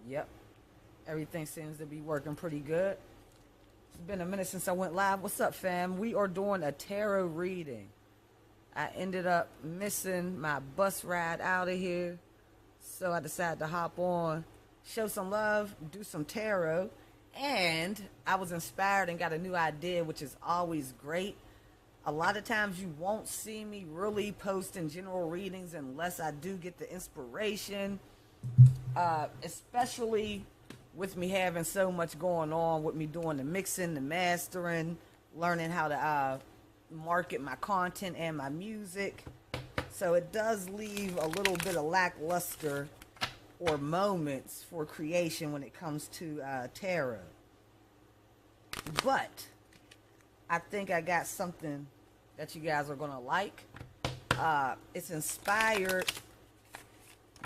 Yep. Everything seems to be working pretty good. It's been a minute since I went live. What's up, fam? We are doing a tarot reading. I ended up missing my bus ride out of here, so I decided to hop on, show some love, do some tarot, and I was inspired and got a new idea, which is always great. A lot of times you won't see me really posting general readings unless I do get the inspiration, especially with me having so much going on with me doing the mixing, the mastering, learning how to market my content and my music. So it does leave a little bit of lackluster or moments for creation when it comes to tarot. But I think I got something that you guys are going to like. It's inspired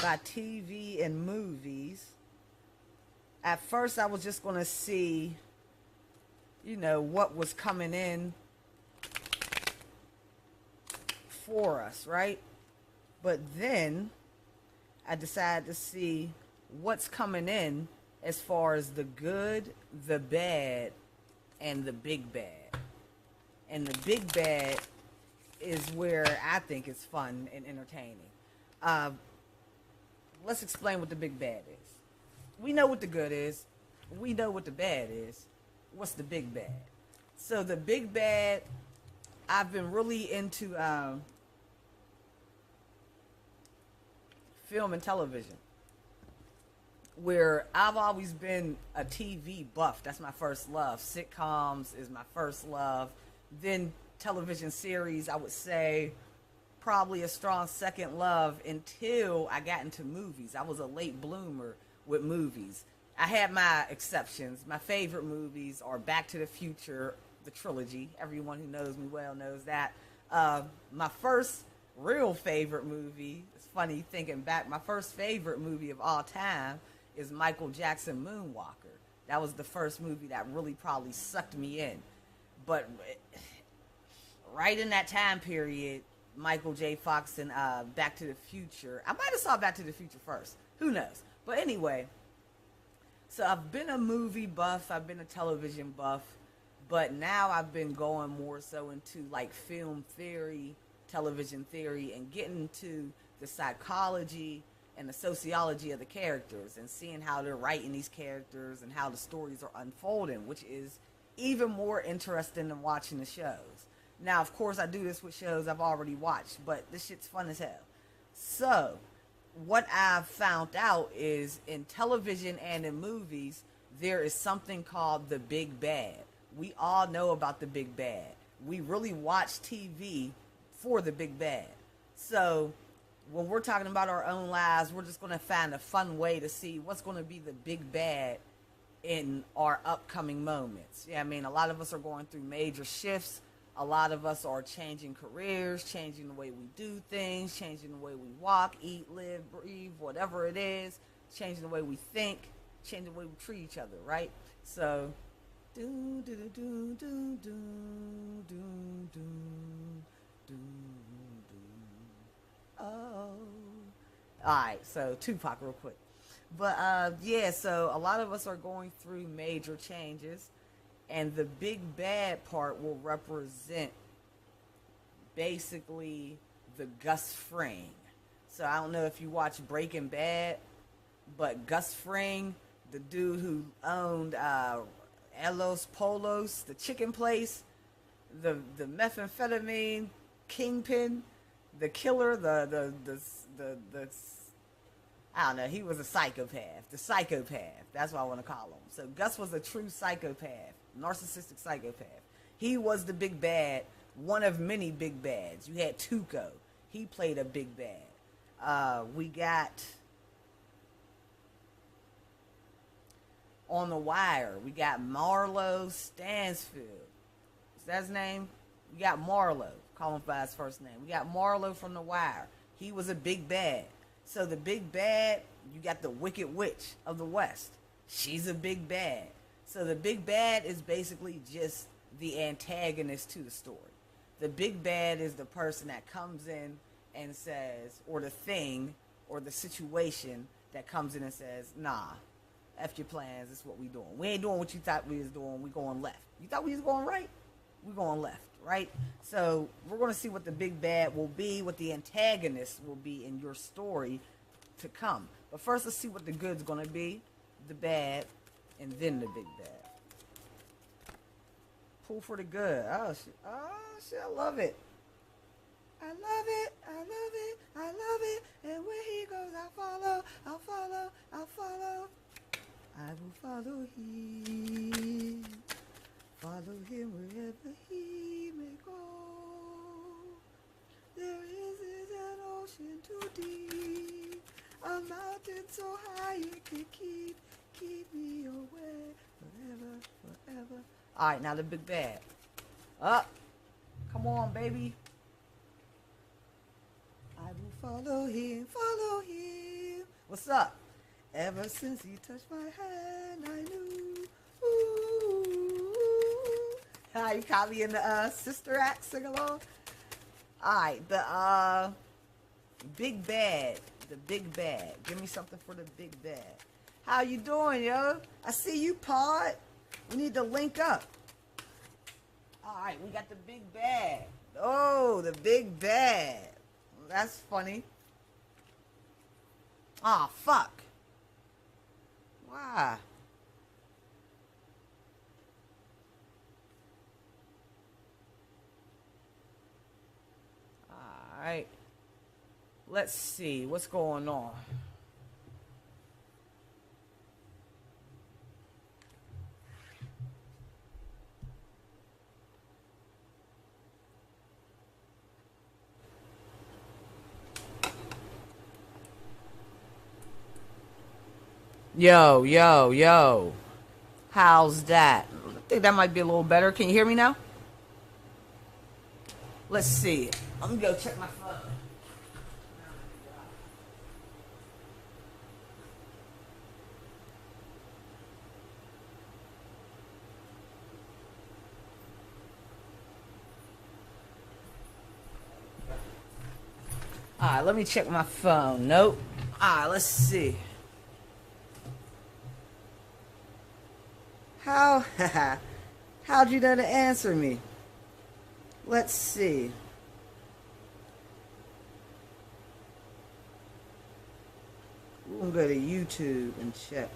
by TV and movies. At first, I was just going to see, what was coming in for us, right? But then I decided to see what's coming in as far as the good, the bad, and the big bad. And the big bad is where I think it's fun and entertaining. Let's explain what the big bad is. We know what the good is. We know what the bad is. What's the big bad? So the big bad, I've been really into film and television, where I've always been a TV buff. That's my first love. Sitcoms is my first love. Then television series, I would say probably a strong second love until I got into movies. I was a late bloomer with movies. I had my exceptions. My favorite movies are Back to the Future, the trilogy. Everyone who knows me well knows that. My first real favorite movie, it's funny thinking back, my first favorite movie of all time is Michael Jackson Moonwalker. That was the first movie that really probably sucked me in. But right in that time period, Michael J. Fox and Back to the Future. I might have saw Back to the Future first. Who knows? But anyway, so I've been a movie buff. I've been a television buff. But now I've been going more so into like film theory, television theory, and getting into the psychology and the sociology of the characters and seeing how they're writing these characters and how the stories are unfolding, which is even more interesting than watching the shows. Now, of course, I do this with shows I've already watched, but this shit's fun as hell. So, what I've found out is in television and in movies, there is something called the big bad. We all know about the big bad. We really watch TV for the big bad. So, when we're talking about our own lives, we're just going to find a fun way to see what's going to be the big bad in our upcoming moments. Yeah, I mean, a lot of us are going through major shifts. A lot of us are changing careers, changing the way we do things, changing the way we walk, eat, live, breathe, whatever it is, changing the way we think, changing the way we treat each other, right? So, do do do do do do do do do do. Oh, all right. So Tupac, real quick, but yeah. So a lot of us are going through major changes. And the big bad part will represent basically the Gus Fring. So I don't know if you watch Breaking Bad, but Gus Fring, the dude who owned Elos Polos, the chicken place, the methamphetamine kingpin, the killer, the I don't know, he was a psychopath. The psychopath. That's what I want to call him. So Gus was a true psychopath, narcissistic psychopath. He was the big bad, one of many big bads. You had Tuco. He played a big bad. We got on The Wire, we got Marlo Stansfield. Is that his name? We got Marlo. Call him by his first name. We got Marlo from The Wire. He was a big bad. So the big bad, you got the Wicked Witch of the West. She's a big bad. So the big bad is basically just the antagonist to the story. The big bad is the person that comes in and says, or the thing, or the situation that comes in and says, nah, F your plans. This is what we doing. We ain't doing what you thought we was doing. We going left. You thought we was going right? We going left, right? So we're going to see what the big bad will be, what the antagonist will be in your story to come. But first, let's see what the good's going to be, the bad, and then the big bad. Pull for the good. Oh, shit, I love it. I love it, I love it, I love it. And where he goes, I'll follow, I'll follow, I'll follow. I will follow him. Follow him wherever he may go. There is an ocean too deep, a mountain so high it can keep me away forever, forever. All right, now the big bad. Up, come on, baby. I will follow him, follow him. What's up? Ever since he touched my hand, I knew. Ooh. How you caught me in the sister act, sing along? Alright, the big bad. The big bad. Give me something for the big bad. How you doing, yo? I see you, Pod. We need to link up. Alright, we got the big bad. Oh, the big bad. That's funny. Aw, fuck. Why? Alright. Let's see what's going on. Yo, yo, yo. How's that? I think that might be a little better. Can you hear me now? Let's see. I'm gonna go check my phone. Alright, let me check my phone. Nope. Alright, let's see. How'd you know to answer me? Let's see. We're gonna go to YouTube and check.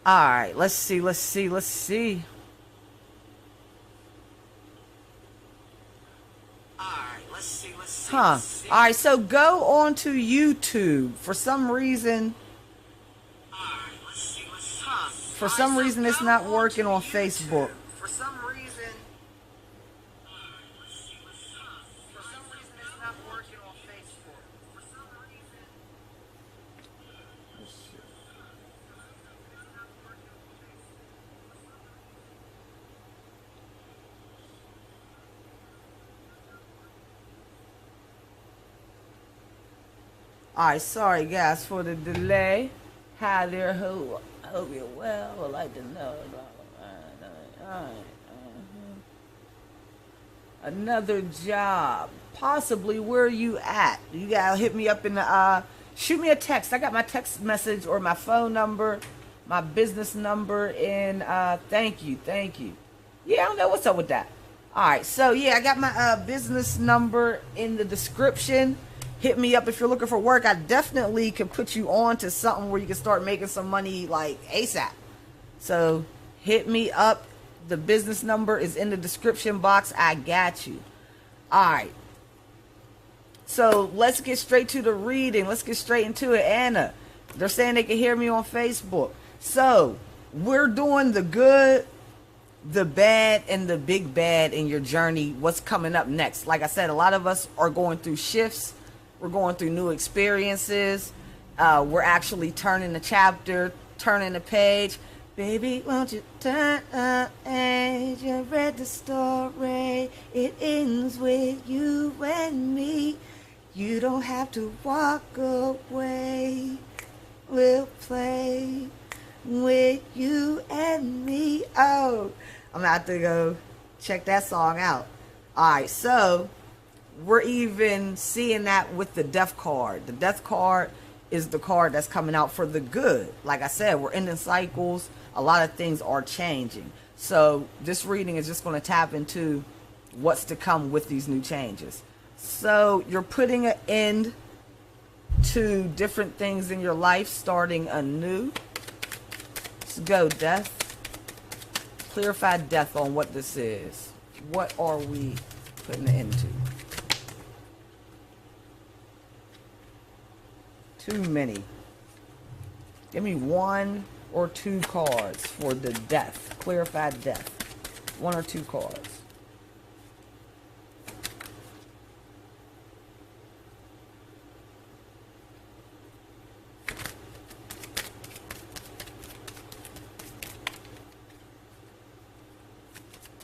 Alright, let's see. Huh. Alright, so go on to YouTube. For some reason it's not working on Facebook. Alright, sorry guys for the delay. Hi there, hope you're well. I'd like to know. Alright. Another job. Possibly, where are you at? You gotta hit me up in the shoot me a text. I got my text message or my phone number, my business number, and thank you. Yeah, I don't know what's up with that. Alright, so yeah, I got my business number in the description. Hit me up if you're looking for work. I definitely could put you on to something where you can start making some money like ASAP. So hit me up. The business number is in the description box. I got you. Alright. So let's get straight to the reading. Let's get straight into it. Anna, they're saying they can hear me on Facebook. So we're doing the good, the bad, and the big bad in your journey. What's coming up next? Like I said, a lot of us are going through shifts. We're going through new experiences. We're actually turning the chapter, turning the page. Baby, won't you turn a page? You read the story. It ends with you and me. You don't have to walk away. We'll play with you and me. Oh, I'm gonna have to go check that song out. Alright, so we're even seeing that with the death card. The death card is the card that's coming out for the good. Like I said, we're ending cycles. A lot of things are changing. So this reading is just going to tap into what's to come with these new changes. So you're putting an end to different things in your life, starting anew. Let's go, death. Clarify death on what this is. What are we putting an end to? Too many. Give me 1 or 2 cards for the death. Clarified death. 1 or 2 cards.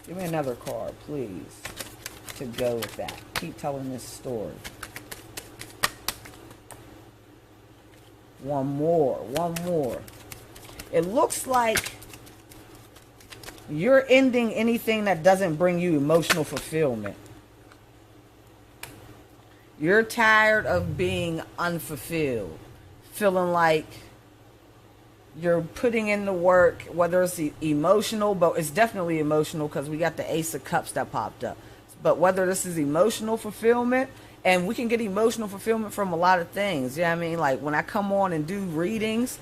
Give me another card, please, to go with that. Keep telling this story. 1 more. 1 more. It looks like you're ending anything that doesn't bring you emotional fulfillment. You're tired of being unfulfilled. Feeling like you're putting in the work, whether it's emotional, but it's definitely emotional because we got the Ace of Cups that popped up. But whether this is emotional fulfillment, and we can get emotional fulfillment from a lot of things. You know what I mean? Like when I come on and do readings,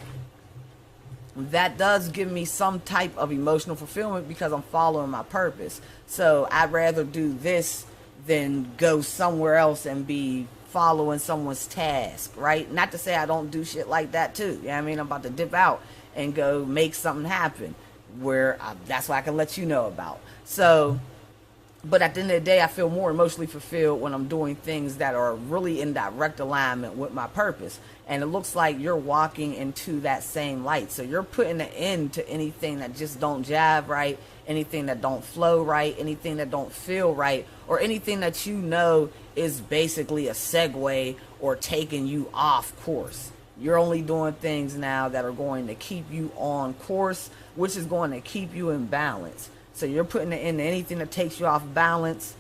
that does give me some type of emotional fulfillment because I'm following my purpose. So I'd rather do this than go somewhere else and be following someone's task, right? Not to say I don't do shit like that too. You know what I mean? I'm about to dip out and go make something happen that's what I can let you know about. So, but at the end of the day, I feel more emotionally fulfilled when I'm doing things that are really in direct alignment with my purpose. And it looks like you're walking into that same light. So you're putting an end to anything that just don't jive right, anything that don't flow right, anything that don't feel right, or anything that you know is basically a segue or taking you off course. You're only doing things now that are going to keep you on course, which is going to keep you in balance. So you're putting an end to anything that takes you off balance.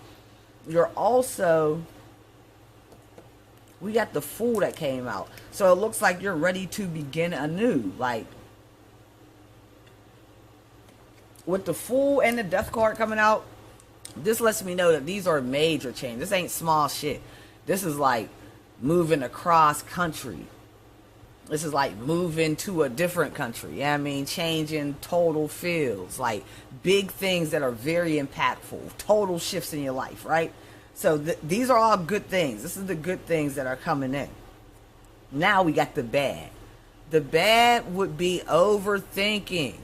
You're also, we got the Fool that came out. So it looks like you're ready to begin anew. Like, with the Fool and the Death card coming out, this lets me know that these are major changes. This ain't small shit. This is like moving across country. This is like moving to a different country. You know what I mean? Changing total fields. Like big things that are very impactful. Total shifts in your life, right? So these are all good things. This is the good things that are coming in. Now we got the bad. The bad would be overthinking.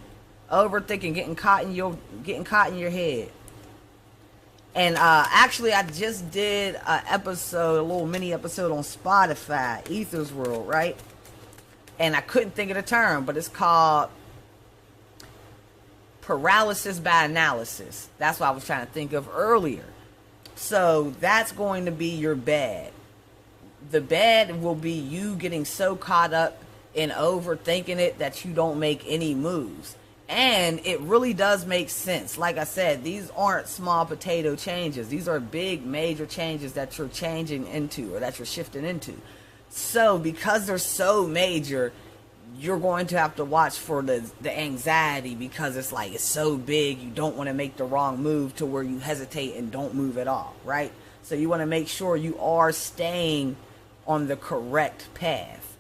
Overthinking, getting caught in your head. And actually, I just did a little mini episode on Spotify, Ether's World, right? And I couldn't think of the term, but it's called paralysis by analysis. That's what I was trying to think of earlier. So that's going to be your bad. The bad will be you getting so caught up in overthinking it that you don't make any moves. And it really does make sense. Like I said, these aren't small potato changes. These are big, major changes that you're changing into or that you're shifting into. So because they're so major, you're going to have to watch for the anxiety because it's like it's so big. You don't want to make the wrong move to where you hesitate and don't move at all, right? So you want to make sure you are staying on the correct path.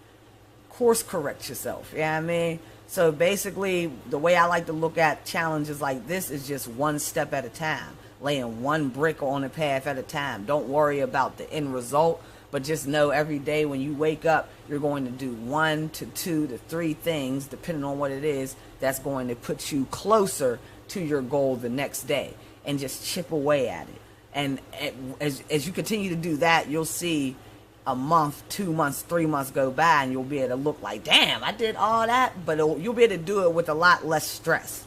Course correct yourself, you know what I mean? So basically, the way I like to look at challenges like this is just one step at a time, laying one brick on the path at a time. Don't worry about the end result, but just know every day when you wake up, you're going to do 1 to 2 to 3 things, depending on what it is, that's going to put you closer to your goal the next day, and just chip away at it. And as you continue to do that, you'll see a month, 2 months, 3 months go by, and you'll be able to look like, damn, I did all that, but you'll be able to do it with a lot less stress.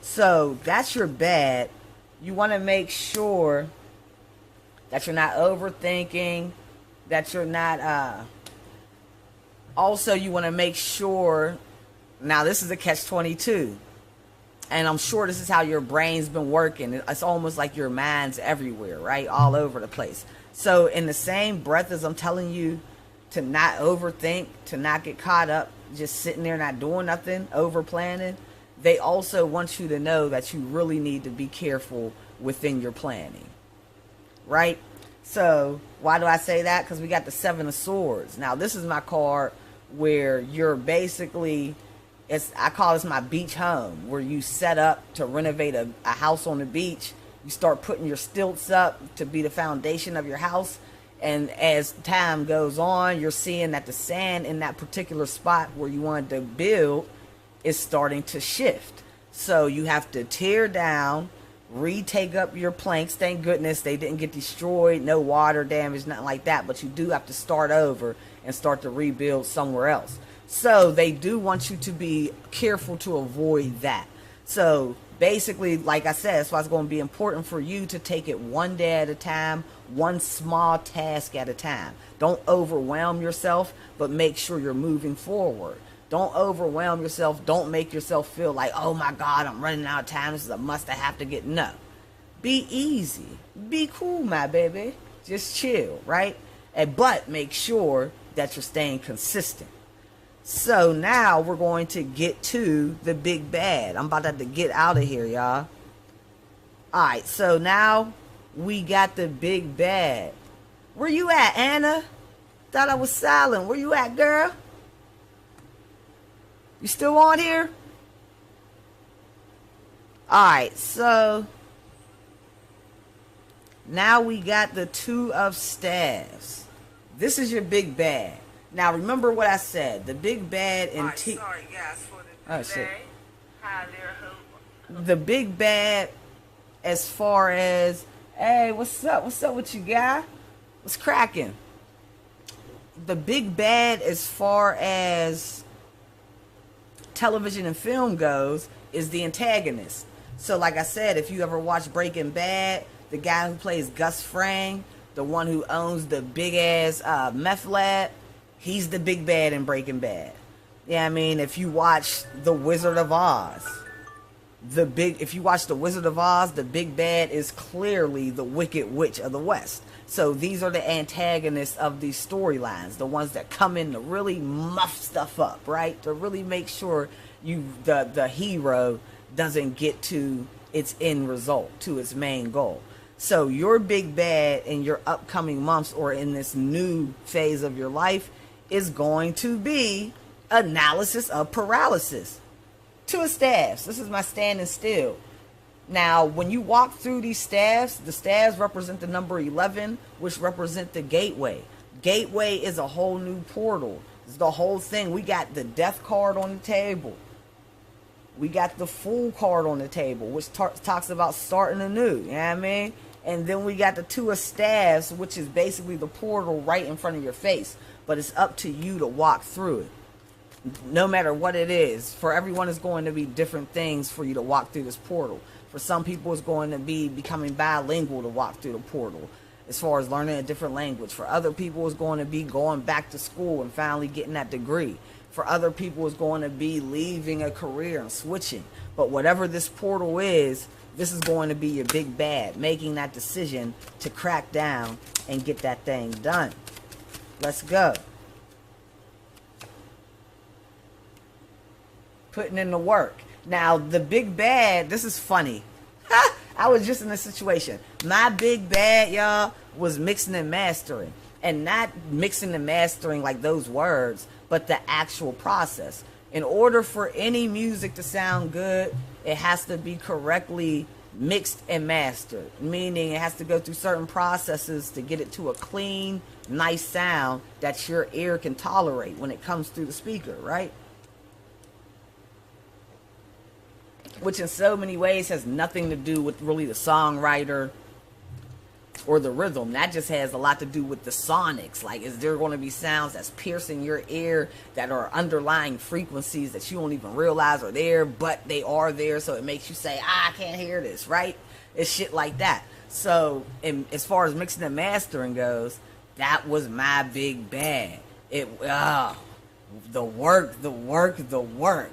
So that's your bad. You want to make sure that you're not overthinking, that you're not, also you want to make sure, now this is a catch-22, and I'm sure this is how your brain's been working. It's almost like your mind's everywhere, right? All over the place. So in the same breath as I'm telling you to not overthink, to not get caught up just sitting there not doing nothing, over planning, they also want you to know that you really need to be careful within your planning, right? So why do I say that? Because we got the Seven of Swords. Now this is my card where you're basically, I call this my beach home, where you set up to renovate a house on the beach. You start putting your stilts up to be the foundation of your house. And as time goes on, you're seeing that the sand in that particular spot where you wanted to build is starting to shift. So you have to tear down, retake up your planks. Thank goodness they didn't get destroyed, no water damage, nothing like that. But you do have to start over and start to rebuild somewhere else. So they do want you to be careful to avoid that. So basically, like I said, that's why it's going to be important for you to take it one day at a time, one small task at a time. Don't overwhelm yourself, but make sure you're moving forward. Don't overwhelm yourself. Don't make yourself feel like, oh my God, I'm running out of time. This is a must I have to get. No. Be easy. Be cool, my baby. Just chill, right? But make sure that you're staying consistent. So now we're going to get to the big bad. I'm about to have to get out of here, y'all. Alright, so now we got the big bad. Where you at, Anna? Thought I was silent. Where you at, girl? You still on here? Alright, so now we got the Two of Staves. This is your big bad. Now remember what I said. The big bad in sorry guys for the oh, shit. Hi there, the big bad as far as, hey, what's up? What's up with you, guy? What's cracking? The big bad as far as television and film goes is the antagonist. So like I said, if you ever watch Breaking Bad, the guy who plays Gus Fring, the one who owns the big ass meth lab, he's the big bad in Breaking Bad. Yeah, I mean, if you watch The Wizard of Oz, if you watch The Wizard of Oz, the big bad is clearly the Wicked Witch of the West. So these are the antagonists of these storylines, the ones that come in to really muff stuff up, right? To really make sure the hero doesn't get to its end result, to its main goal. So your big bad in your upcoming months or in this new phase of your life is going to be analysis of paralysis. Two of staves. This is my standing still. Now, when you walk through these staves, the staves represent the number 11, which represent the gateway. Gateway is a whole new portal. It's the whole thing. We got the death card on the table. We got the Fool card on the table, which talks about starting anew. You know what I mean? And then we got the Two of Staves, which is basically the portal right in front of your face. But it's up to you to walk through it. No matter what it is. For everyone, it's going to be different things for you to walk through this portal. For some people, it's going to be becoming bilingual to walk through the portal, as far as learning a different language. For other people, it's going to be going back to school and finally getting that degree. For other people, it's going to be leaving a career and switching. But whatever this portal is, this is going to be your big bad, making that decision to crack down and get that thing done. Let's go. Putting in the work. Now, the big bad, this is funny. I was just in a situation. My big bad, y'all, was mixing and mastering. And not mixing and mastering like those words, but the actual process. In order for any music to sound good, it has to be correctly mixed and mastered. Meaning it has to go through certain processes to get it to a clean, nice sound that your ear can tolerate when it comes through the speaker, right? Which in so many ways has nothing to do with really the songwriter. or the rhythm. That just has a lot to do with the sonics. Like, is there going to be sounds that's piercing your ear that are underlying frequencies that you don't even realize are there, but they are there, so it makes you say, I can't hear this, right? It's shit like that. So, as far as mixing and mastering goes, that was my big bad. The work,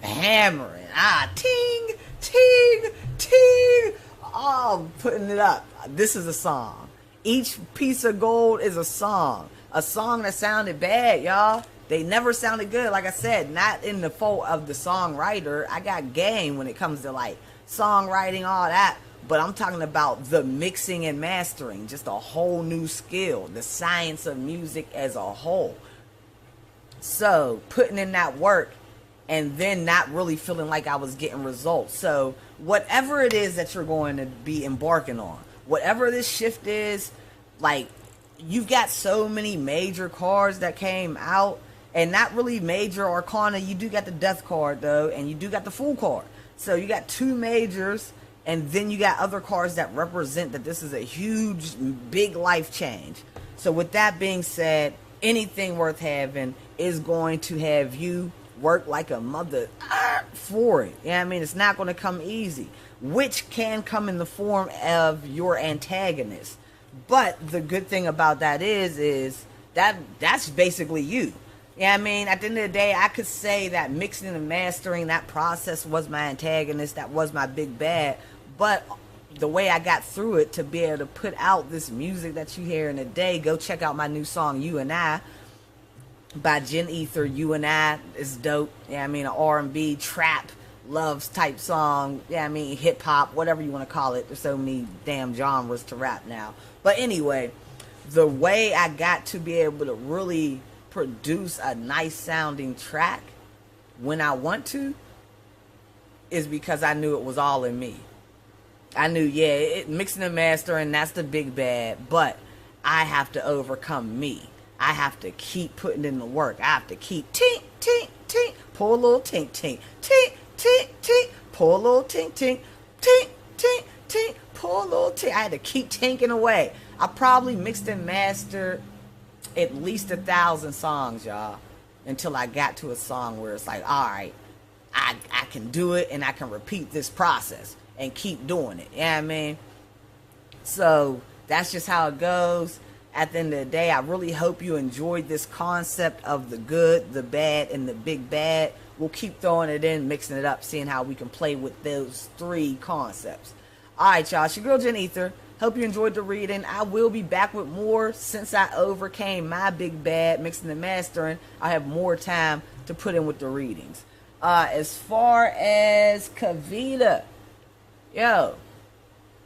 hammering, ting, ting, ting. Oh, putting it up. This is a song. Each piece of gold is a song that sounded bad, y'all. They never sounded good. Like I said, not in the fault of the songwriter. I got game when it comes to like songwriting, all that. But I'm talking about the mixing and mastering, just a whole new skill, the science of music as a whole. So putting in that work and then not really feeling like I was getting results. So whatever it is that you're going to be embarking on, whatever this shift is, like, you've got so many major cards that came out, and not really major arcana. You do got the death card though, and you do got the fool card. So you got two majors, and then you got other cards that represent that this is a huge, big life change. So with that being said, anything worth having is going to have you work like a mother for it. You know what I mean? It's not going to come easy, which can come in the form of your antagonist. But the good thing about that is that's basically you. You know what I mean? At the end of the day, I could say that mixing and mastering, that process was my antagonist, that was my big bad. But the way I got through it to be able to put out this music that you hear in a day, go check out my new song, You and I, by Jen Ether. You and I is dope. Yeah, you know I mean, an R&B, trap, loves type song. Yeah, you know I mean, hip hop, whatever you want to call it. There's so many damn genres to rap now. But anyway, the way I got to be able to really produce a nice sounding track when I want to is because I knew it was all in me. I knew, mixing and mastering, that's the big bad, but I have to overcome me. I have to keep putting in the work. I have to keep tink, tink, tink, pull a little tink, tink, tink, tink, tink, pull a little tink, tink, tink, tink, tink, pull a little tink. I had to keep tinking away. I probably mixed and mastered at least 1,000 songs, y'all, until I got to a song where it's like, all right, I can do it, and I can repeat this process and keep doing it. You know what I mean? So that's just how it goes. At the end of the day, I really hope you enjoyed this concept of the good, the bad, and the big bad. We'll keep throwing it in, mixing it up, seeing how we can play with those three concepts. All right, y'all. It's your girl, Jen Ether. Hope you enjoyed the reading. I will be back with more since I overcame my big bad, mixing and mastering. I have more time to put in with the readings. As far as Kavita, yo,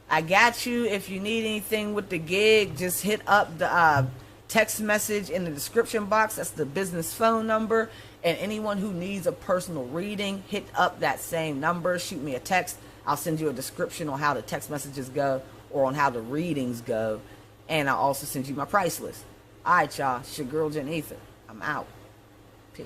I got you. If you need anything with the gig, just hit up the text message in the description box. That's the business phone number. And anyone who needs a personal reading, hit up that same number. Shoot me a text. I'll send you a description on how the text messages go or on how the readings go. And I'll also send you my price list. All right, y'all. It's your girl, Jen Ether. I'm out. Peace.